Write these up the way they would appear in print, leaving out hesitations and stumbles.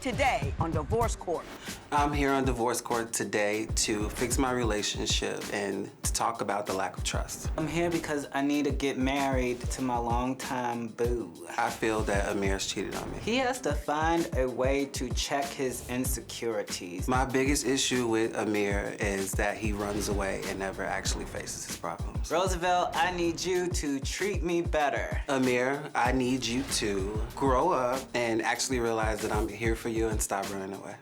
Today on Divorce Court. I'm here on Divorce Court today to fix my relationship and to talk about the lack of trust. I'm here because I need to get married to my longtime boo. I feel that Amir's cheated on me. He has to find a way to check his insecurities. My biggest issue with Amir is that he runs away and never actually faces his problems. Roosevelt, I need you to treat me better. Amir, I need you to grow up and actually realize that I'm here for you and stop running away.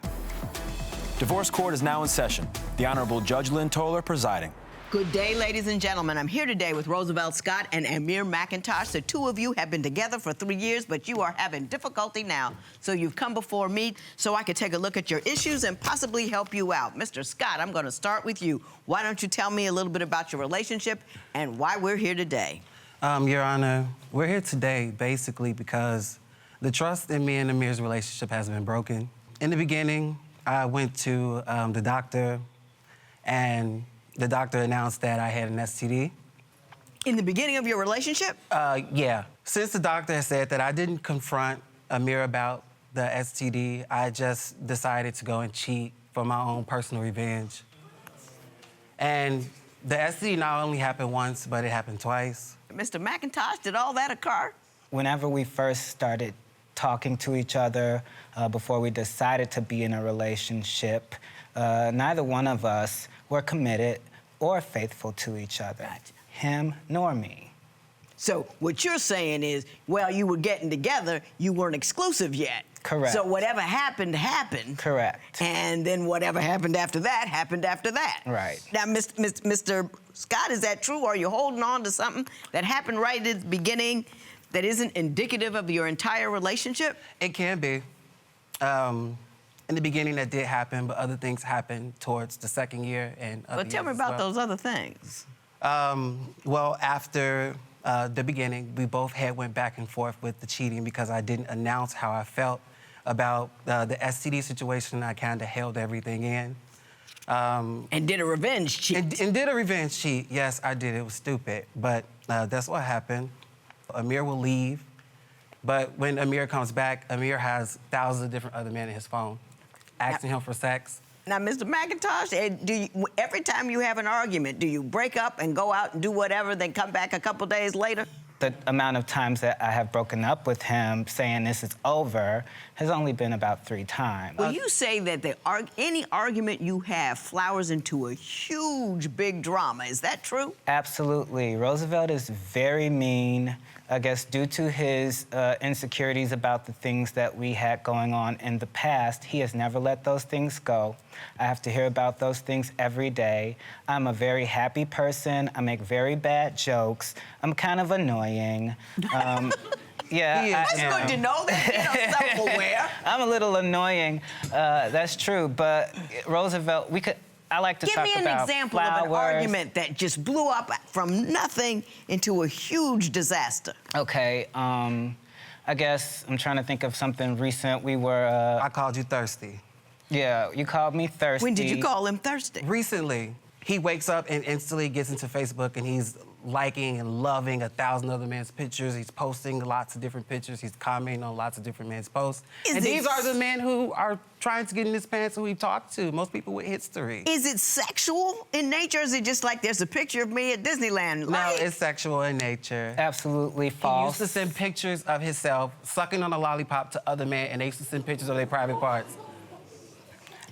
Divorce Court is now in session. The Honorable Judge Lynn Toller presiding. Good day, ladies and gentlemen. I'm here today with Roosevelt Scott and Amir McIntosh. The two of you have been together for 3 years, but you are having difficulty now. So you've come before me so I could take a look at your issues and possibly help you out. Mr. Scott, I'm going to start with you. Why don't you tell me a little bit about your relationship and why we're here today? Your Honor, we're here today basically because the trust in me and Amir's relationship has been broken. In the beginning, I went to the doctor, and the doctor announced that I had an STD. In the beginning of your relationship? Yeah. Since the doctor has said that I didn't confront Amir about the STD, I just decided to go and cheat for my own personal revenge. And the STD not only happened once, but it happened twice. Mr. McIntosh, did all that occur? Whenever we first started talking to each other, before we decided to be in a relationship, neither one of us were committed or faithful to each other. Gotcha. Him nor me. So what you're saying is, well, you were getting together, you weren't exclusive yet. Correct. So whatever happened, happened. Correct. And then whatever happened after that, happened after that. Right. Now, Mr. Scott, is that true? Are you holding on to something that happened right at the beginning that isn't indicative of your entire relationship? It can be. In the beginning, that did happen, but other things happened towards the second year and other But tell me years about as well. those other things. Well, after the beginning, we both went back and forth with the cheating because I didn't announce how I felt about the STD situation. I kind of held everything in. And did a revenge cheat. And did a revenge cheat. Yes, I did. It was stupid, but that's what happened. Amir will leave, but when Amir comes back, Amir has thousands of different other men in his phone, asking him for sex. Now, Mr. McIntosh, every time you have an argument, do you break up and go out and do whatever, then come back a couple days later? The amount of times that I have broken up with him saying this is over has only been about 3 times. Well, you say that any argument you have flowers into a huge, big drama. Is that true? Absolutely. Roosevelt is very mean, I guess, due to his insecurities about the things that we had going on in the past. He has never let those things go. I have to hear about those things every day. I'm a very happy person. I make very bad jokes. I'm kind of annoying. Yeah, That's good to know that. Self-aware. I'm a little annoying. That's true. But Roosevelt, I like to Give talk me an about example flowers. of an argument that just blew up from nothing into a huge disaster. Okay, I guess I'm trying to think of something recent. We were... I called you thirsty. Yeah, you called me thirsty. When did you call him thirsty? Recently. He wakes up and instantly gets into Facebook and he's liking and loving 1,000 other men's pictures. He's posting lots of different pictures. He's commenting on lots of different men's posts. And these are the men who are trying to get in his pants who we talk to, most people with history. Is it sexual in nature? Is it just like there's a picture of me at Disneyland? No, it's sexual in nature. Absolutely He used false. to send pictures of himself sucking on a lollipop to other men, and they used to send pictures of their private parts.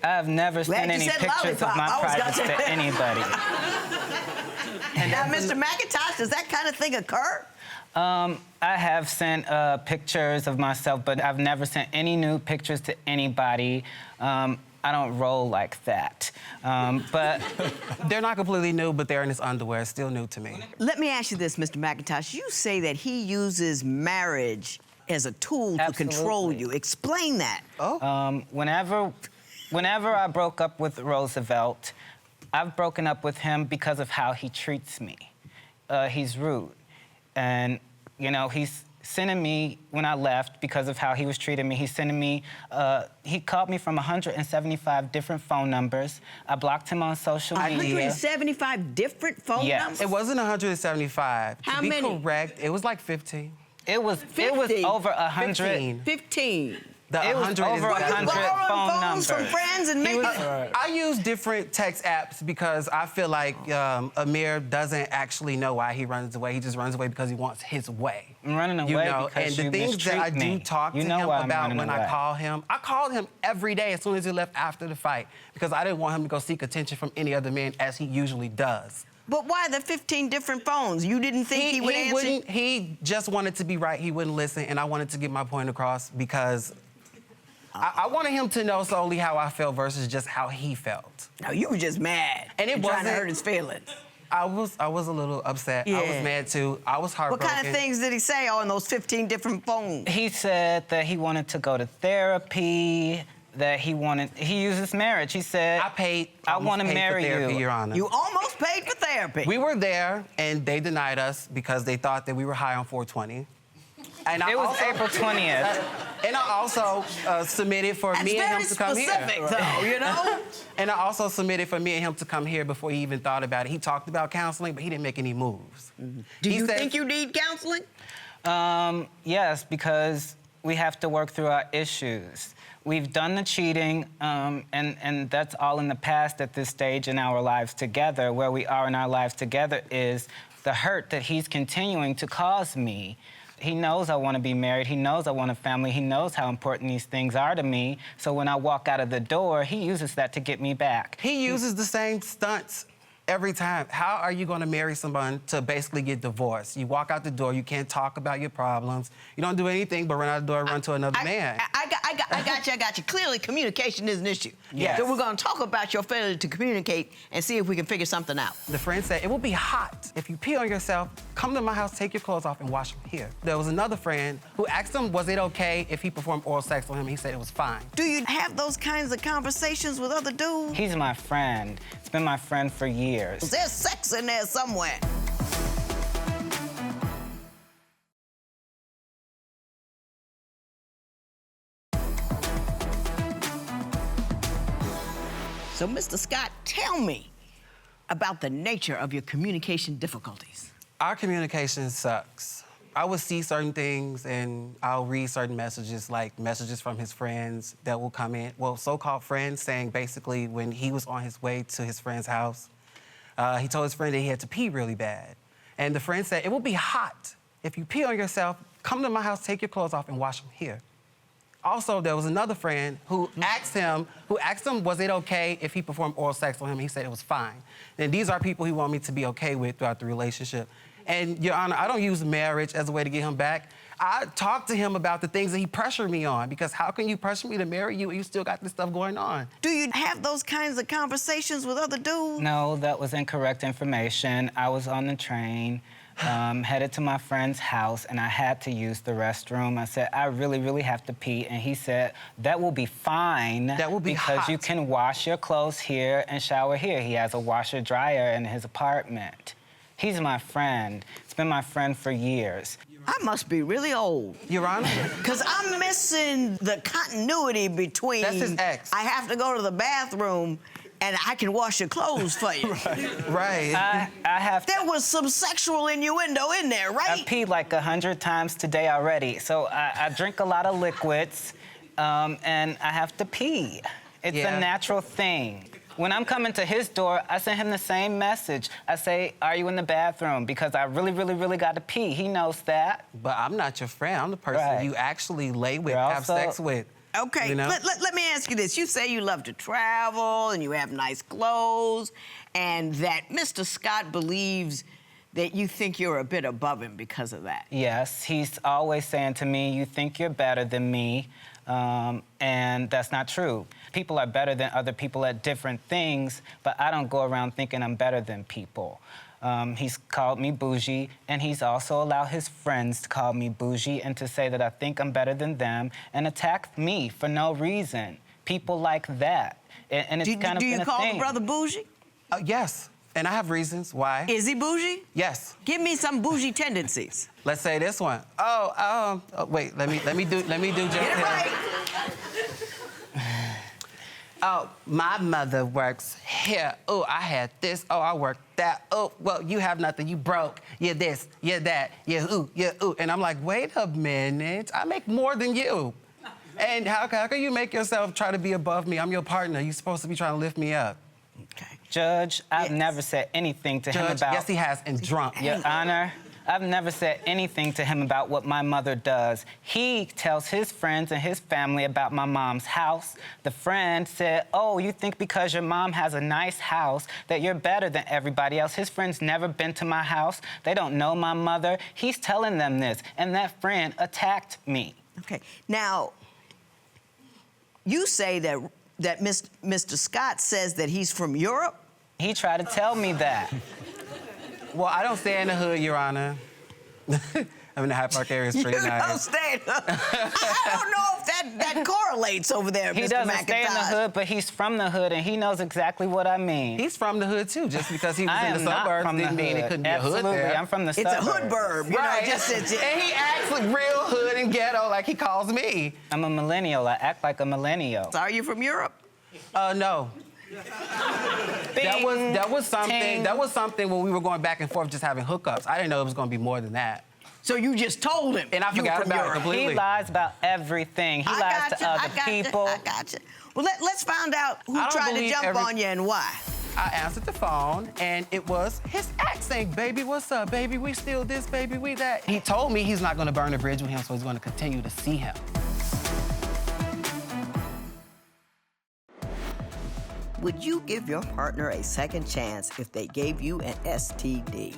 I've never sent any pictures of my privates to anybody. And now, Mr. McIntosh, does that kind of thing occur? I have sent pictures of myself, but I've never sent any nude pictures to anybody. I don't roll like that. But they're not completely new, but they're in his underwear. It's still new to me. Let me ask you this, Mr. McIntosh. You say that he uses marriage as a tool to control you. Explain that. Oh. Whenever I broke up with Roosevelt, I've broken up with him because of how he treats me. He's rude. And, you know, he's sending me, when I left, because of how he was treating me, he's sending me, he called me from 175 different phone numbers. I blocked him on social media. 175 different phone numbers? It wasn't 175. How many? To many? be correct, it was like 15. It was over 100. 15. It was 100 is over better. 100 borrowing phone phones numbers. from friends and making... I use different text apps because I feel like Amir doesn't actually know why he runs away. He just runs away because he wants his way. I'm running away because and the you things that I mistreat do me. talk to You know him why I'm about running when away. I called him every day as soon as he left after the fight because I didn't want him to go seek attention from any other man as he usually does. But why the 15 different phones? You didn't think he would answer? He just wanted to be right. He wouldn't listen, and I wanted to get my point across because I wanted him to know solely how I felt versus just how he felt. No, you were just mad. And it trying to wasn't- hurt his feelings. I was a little upset. I Yeah. was mad too. I was What heartbroken. kind of things did he say on those 15 different phones? He said that he wanted to go to therapy, that he uses marriage. He said, I want to marry therapy, you. Your Honor. You almost paid for therapy. We were there, and they denied us because they thought that we were high on 420. And It was April 20th. And I also submitted for That's me and very him to come specific, here. though, you know? And I also submitted for me and him to come here before he even thought about it. He talked about counseling, but he didn't make any moves. Do He you said- think you need counseling? Yes, because we have to work through our issues. We've done the cheating, and that's all in the past at this stage in our lives together. Where we are in our lives together is the hurt that he's continuing to cause me. He knows I want to be married. He knows I want a family. He knows how important these things are to me. So when I walk out of the door, he uses that to get me back. He uses the same stunts every time. How are you going to marry someone to basically get divorced? You walk out the door, you can't talk about your problems. You don't do anything but run out the door and run to another man. I got you. Clearly, communication is an issue. Yes. So we're going to talk about your failure to communicate and see if we can figure something out. The friend said, it will be hot if you pee on yourself, come to my house, take your clothes off, and wash them here. There was another friend who asked him, was it okay if he performed oral sex on him? He said it was fine. Do you have those kinds of conversations with other dudes? He's my friend. He's been my friend for years. There's sex in there somewhere. So, Mr. Scott, tell me about the nature of your communication difficulties. Our communication sucks. I would see certain things and I'll read certain messages, like messages from his friends that will come in. Well, so-called friends saying basically when he was on his way to his friend's house, he told his friend that he had to pee really bad. And the friend said, it will be hot. If you pee on yourself, come to my house, take your clothes off, and wash them here. Also, there was another friend who asked him, was it okay if he performed oral sex on him? He said it was fine. And these are people he wanted me to be okay with throughout the relationship. And, Your Honor, I don't use marriage as a way to get him back. I talked to him about the things that he pressured me on, because how can you pressure me to marry you and you still got this stuff going on? Do you have those kinds of conversations with other dudes? No, that was incorrect information. I was on the train, headed to my friend's house, and I had to use the restroom. I said, I really, really have to pee. And he said, that will be fine. That will be because hot. you can wash your clothes here and shower here. He has a washer-dryer in his apartment. He's my friend. He's been my friend for years. I must be really old. Your Honor? Because I'm missing the continuity between... That's his ex. I have to go to the bathroom and I can wash your clothes for you. Right. I have... There was some sexual innuendo in there, right? I peed like 100 times today already. So I drink a lot of liquids, and I have to pee. It's Yeah. a natural thing. When I'm coming to his door, I send him the same message. I say, are you in the bathroom? Because I really, really, really got to pee. He knows that. But I'm not your friend. I'm the person Right. you actually lay with, You're have also- sex with. Okay, You know? let me ask you this. You say you love to travel and you have nice clothes, and that Mr. Scott believes that you think you're a bit above him because of that. Yes, he's always saying to me, you think you're better than me, and that's not true. People are better than other people at different things, but I don't go around thinking I'm better than people. He's called me bougie, and he's also allowed his friends to call me bougie and to say that I think I'm better than them and attack me for no reason. People like that. And it's kind of Do been you a call thing. the brother bougie? Yes, and I have reasons why. Is he bougie? Yes. Give me some bougie tendencies. Let's say this one. Wait, let me do just Get it right. Oh, my mother works here. Oh, I had this. Oh, I worked that. Oh, well, you have nothing. You broke. You're this. You're that. You're ooh. You're ooh. And I'm like, wait a minute. I make more than you. And how can you make yourself try to be above me? I'm your partner. You're supposed to be trying to lift me up. Okay. Judge, I've never said anything to him Judge, about... yes, he has, and drunk. Your Honor, I've never said anything to him about what my mother does. He tells his friends and his family about my mom's house. The friend said, oh, you think because your mom has a nice house that you're better than everybody else. His friend's never been to my house. They don't know my mother. He's telling them this, and that friend attacked me. Okay. Now, you say that Mr. Scott says that he's from Europe? He tried to tell me that. Well, I don't stay in the hood, Your Honor. I'm in the Hyde Park area, straight You don't stay in the I don't know if that correlates over there, Mr. McIntosh. He doesn't stay in the hood, but he's from the hood, and he knows exactly what I mean. He's from the hood, too. Just because he was in the suburbs didn't mean it couldn't be a hood there. I'm from the suburbs. It's a hood-burb, you know, just and he acts like real hood and ghetto like he calls me. I'm a millennial. I act like a millennial. Are you from Europe? No. Bing, That was something. ting. That was something when we were going back and forth just having hookups. I didn't know it was going to be more than that. So you just told him. And I forgot about it completely. He lies about everything. He lies to other people. I got you. Well, let's find out who I don't tried to believe jump on you and why. I answered the phone, and it was his ex saying, baby, what's up, baby? We still this, baby, we that. He told me he's not going to burn a bridge with him, so he's going to continue to see him. Would you give your partner a second chance if they gave you an STD?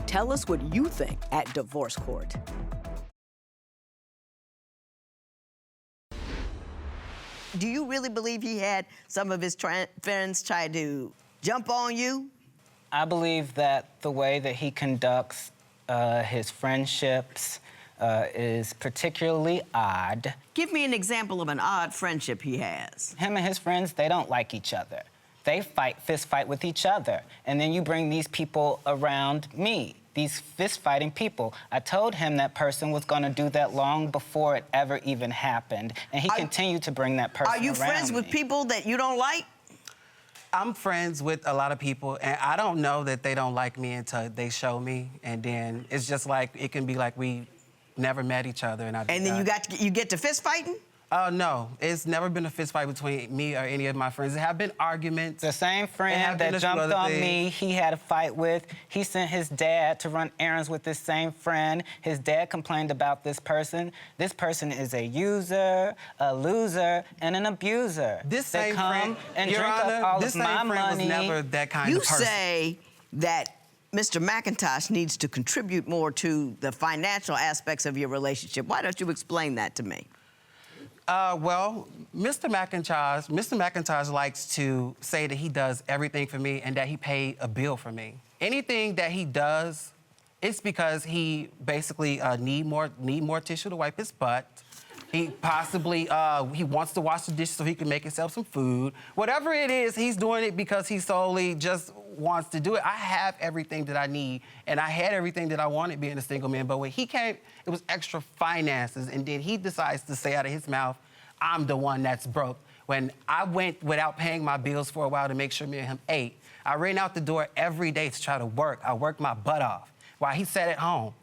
Tell us what you think at Divorce Court. Do you really believe he had some of his friends try to jump on you? I believe that the way that he conducts his friendships is particularly odd. Give me an example of an odd friendship he has. Him and his friends, they don't like each other. They fist fight with each other. And then you bring these people around me, these fist-fighting people. I told him that person was going to do that long before it ever even happened. And he continued to bring that person around. Are you friends with people that you don't like? I'm friends with a lot of people, and I don't know that they don't like me until they show me. And then it's just like, it can be like we never met each other. And then you get to fist fighting? No, it's never been a fist fight between me or any of my friends. There have been arguments. The same friend that jumped on me, he had a fight with. He sent his dad to run errands with this same friend. His dad complained about this person. This person is a user, a loser, and an abuser. This same friend, and Your drink Honor, up all this of my same friend money. was never that kind You of person. say that Mr. McIntosh needs to contribute more to the financial aspects of your relationship. Why don't you explain that to me? Well, Mr. McIntosh likes to say that he does everything for me and that he paid a bill for me. Anything that he does, it's because he basically need more tissue to wipe his butt. He possibly, he wants to wash the dishes so he can make himself some food. Whatever it is, he's doing it because he solely just wants to do it. I have everything that I need, and I had everything that I wanted being a single man, but when he came, it was extra finances, and then he decides to say out of his mouth, I'm the one that's broke. When I went without paying my bills for a while to make sure me and him ate, I ran out the door every day to try to work. I worked my butt off while he sat at home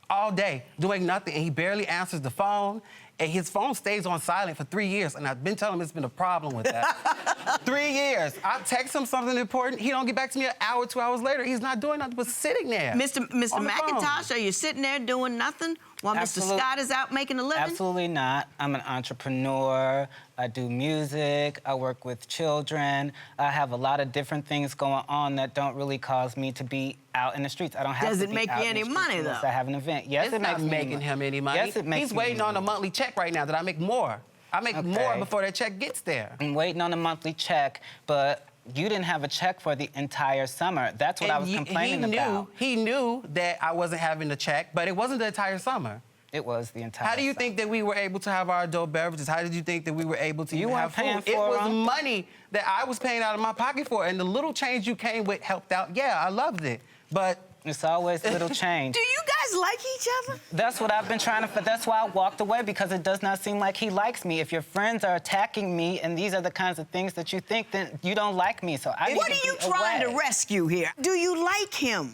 all day doing nothing, and he barely answers the phone. And his phone stays on silent for 3 years, and I've been telling him it's been a problem with that. 3 years. I text him something important. He don't get back to me an hour, 2 hours later. He's not doing nothing but sitting there. Mr. McIntosh, are you sitting there doing nothing while Mr. Scott is out making a living? Absolutely not. I'm an entrepreneur. I do music. I work with children. I have a lot of different things going on that don't really cause me to be out in the streets. I don't have Does to it be make out you in the any streets money, unless though? I have an event. Yes, It's it makes not me making money. him any money. Yes, it makes He's me waiting on a money. monthly check right now that I make more. I make more Okay. before that check gets there. I'm waiting on a monthly check, but you didn't have a check for the entire summer. That's what I was complaining about. He knew that I wasn't having the check, but it wasn't the entire summer. It was the entire How do you summer. think that we were able to have our adult beverages? How did you think that we were able to You even weren't have food? paying It for was them. money that I was paying out of my pocket for, and the little change you came with helped out. Yeah, I loved it, but It's always little change. Do you guys like each other? That's what I've been trying to... That's why I walked away, because it does not seem like he likes me. If your friends are attacking me and these are the kinds of things that you think, then you don't like me, so I need What to are you be trying away. to rescue here? Do you like him?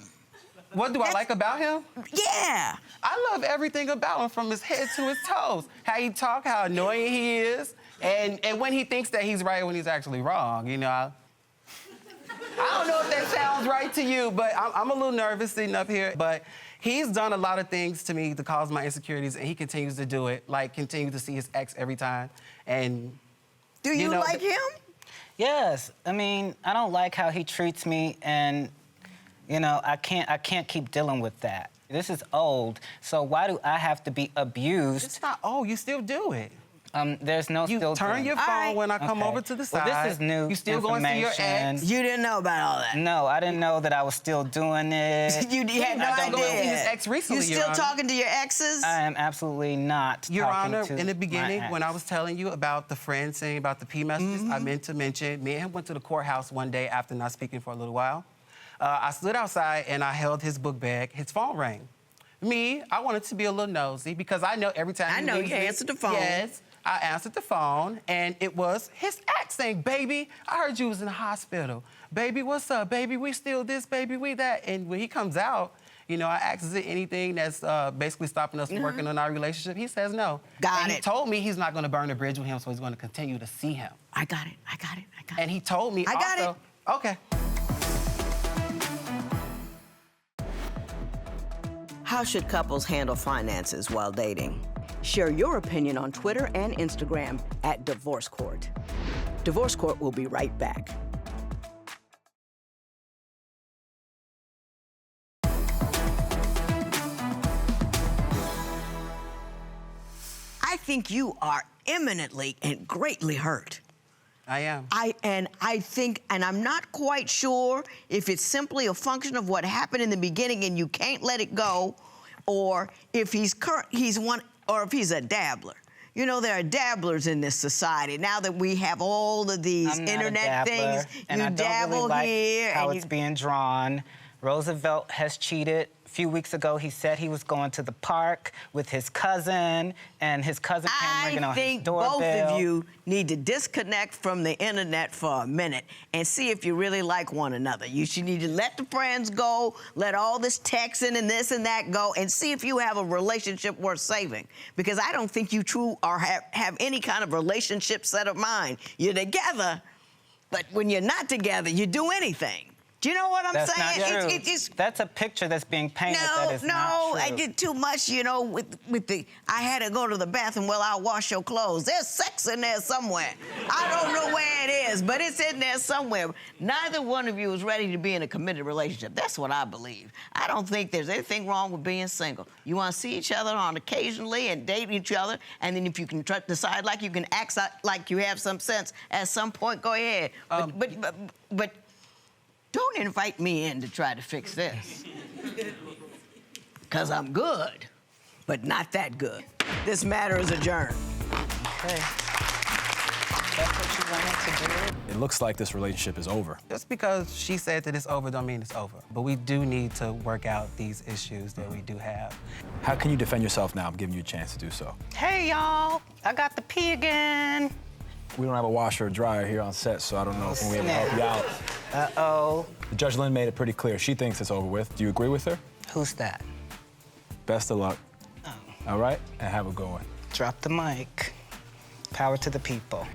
What do I like about him? Yeah. I love everything about him from his head to his toes. How he talk, how annoying he is, and when he thinks that he's right when he's actually wrong, you know. I don't know if that sounds right to you, but I'm a little nervous sitting up here. But he's done a lot of things to me to cause my insecurities, and he continues to do it, like continue to see his ex every time. And Do you know, like him? Yes. I mean, I don't like how he treats me, and, you know, I can't keep dealing with that. This is old, so why do I have to be abused? it's not old, you still do it. There's no You still turn doing your it. phone when I come Okay. over to the Well, side. this is new You still going to see your information. ex. You didn't know about all that. No, I didn't know that I was still doing it. You had no I don't idea. go see his ex recently, You Your still Honor. talking to your exes? I am absolutely not Your talking Honor, to in the beginning, my when I ex. was telling you about the friend saying about the P messages, I Mm-hmm. meant to mention, me and him went to the courthouse one day after not speaking for a little while. I stood outside and I held his book bag. His phone rang. Me, I wanted to be a little nosy because I know every time I know leaves you me- answered the phone. Yes, I answered the phone, and it was his ex saying, "Baby, I heard you was in the hospital. Baby, what's up? Baby, we still this, baby, we that." And when he comes out, you know, I asked, "Is it anything that's basically stopping us from working on our relationship?" He says no. Got and it. He told me he's not going to burn a bridge with him, so he's going to continue to see him. I got it. I got it. I got And it. he told me I got also, okay. How should couples handle finances while dating? Share your opinion on Twitter and Instagram @Divorce Court. Divorce Court will be right back. I think you are imminently and greatly hurt. I am. I think, and I'm not quite sure if it's simply a function of what happened in the beginning and you can't let it go, or if he's a dabbler. You know, there are dabblers in this society. Now that we have all of these I'm not internet a dabbler, things, and you I don't dabble really like here how and it's being drawn. Roosevelt has cheated. A few weeks ago, he said he was going to the park with his cousin, and his cousin came ringing I on his think doorbell. both of you need to disconnect from the internet for a minute and see if you really like one another. You should need to let the friends go, let all this texting and this and that go, and see if you have a relationship worth saving. Because I don't think you two are have any kind of relationship set of mind. You're together, but when you're not together, you do anything. Do you know what I'm That's saying? not true. It's That's a picture that's being painted that is not true. I did too much, you know, with the, I had to go to the bathroom, well, I'll wash your clothes. There's sex in there somewhere. I don't know where it is, but it's in there somewhere. Neither one of you is ready to be in a committed relationship. That's what I believe. I don't think there's anything wrong with being single. You want to see each other on occasionally and date each other, and then if you can decide like you can act like you have some sense at some point, go ahead. But don't invite me in to try to fix this. Because I'm good, but not that good. This matter is adjourned. Okay. That's what you wanted to do? It looks like this relationship is over. Just because she said that it's over don't mean it's over. But we do need to work out these issues that we do have. How can you defend yourself now? I'm giving you a chance to do so. Hey, y'all. I got the pee again. We don't have a washer or dryer here on set, so I don't know if we'll be able to help you out. Uh-oh. Judge Lynn made it pretty clear. She thinks it's over with. Do you agree with her? Who's that? Best of luck. Oh. All right? And have a good one. Drop the mic. Power to the people.